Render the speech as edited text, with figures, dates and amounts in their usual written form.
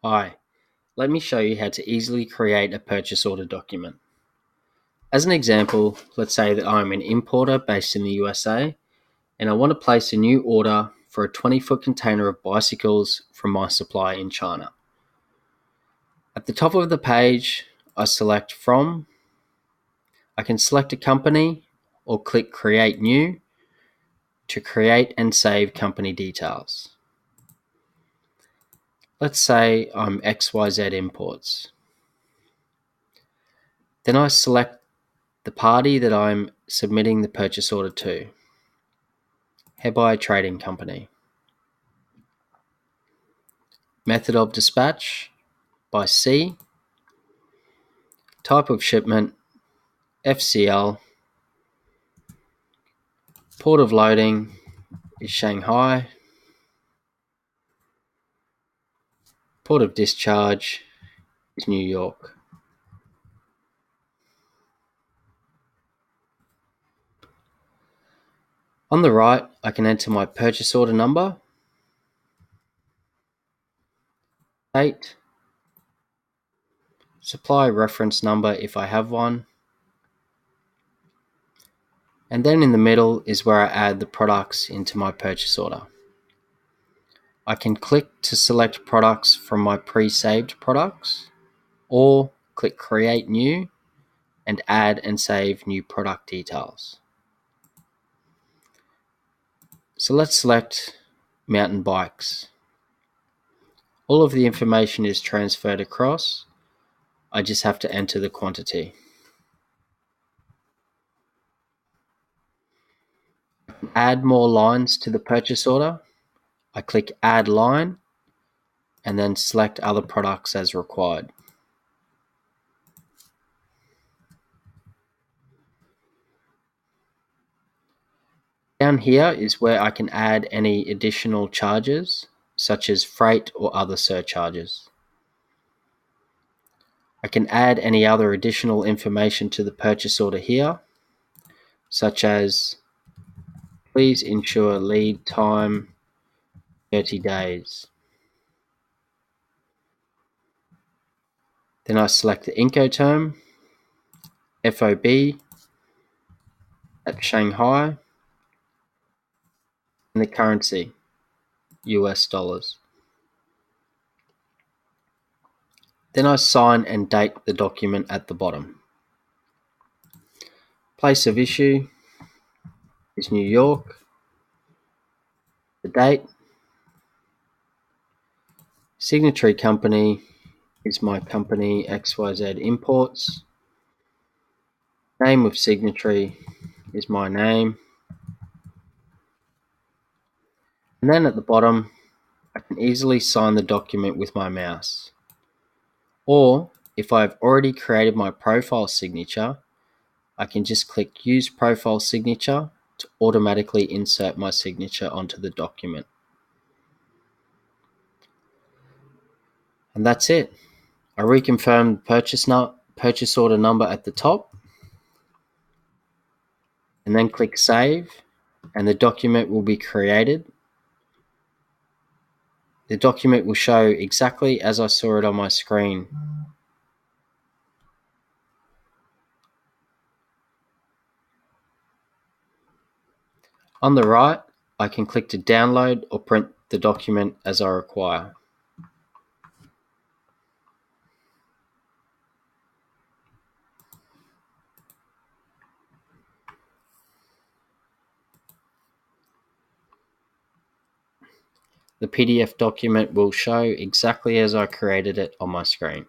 Hi, let me show you how to easily create a purchase order document. As an example, let's say that I'm an importer based in the USA and I want to place a new order for a 20-foot container of bicycles from my supplier in China. At the top of the page, I select From. I can select a company or click Create New to create and save company details. Let's say I'm XYZ Imports. Then I select the party that I'm submitting the purchase order to, Hereby Trading Company. Method of dispatch by sea. Type of shipment FCL. Port of loading is Shanghai. Port of discharge is New York. On the right, I can enter my purchase order number, date, supplier reference number if I have one, and then in the middle is where I add the products into my purchase order. I can click to select products from my pre-saved products, or click Create New and add and save new product details. So let's select mountain bikes. All of the information is transferred across. I just have to enter the quantity. Add more lines to the purchase order. I click Add Line and then select other products as required. Down here is where I can add any additional charges, such as freight or other surcharges. I can add any other additional information to the purchase order here, such as please ensure lead time 30 days. Then I select the IncoTerm, FOB at Shanghai, and the currency, US dollars. Then I sign and date the document at the bottom. Place of issue is New York. The date. Signatory company is my company XYZ Imports. Name of signatory is my name. And then at the bottom, I can easily sign the document with my mouse. Or if I've already created my profile signature, I can just click Use Profile Signature to automatically insert my signature onto the document. And that's it. I reconfirm the purchase order number at the top, and then click Save, and the document will be created. The document will show exactly as I saw it on my screen. On the right, I can click to download or print the document as I require. The PDF document will show exactly as I created it on my screen.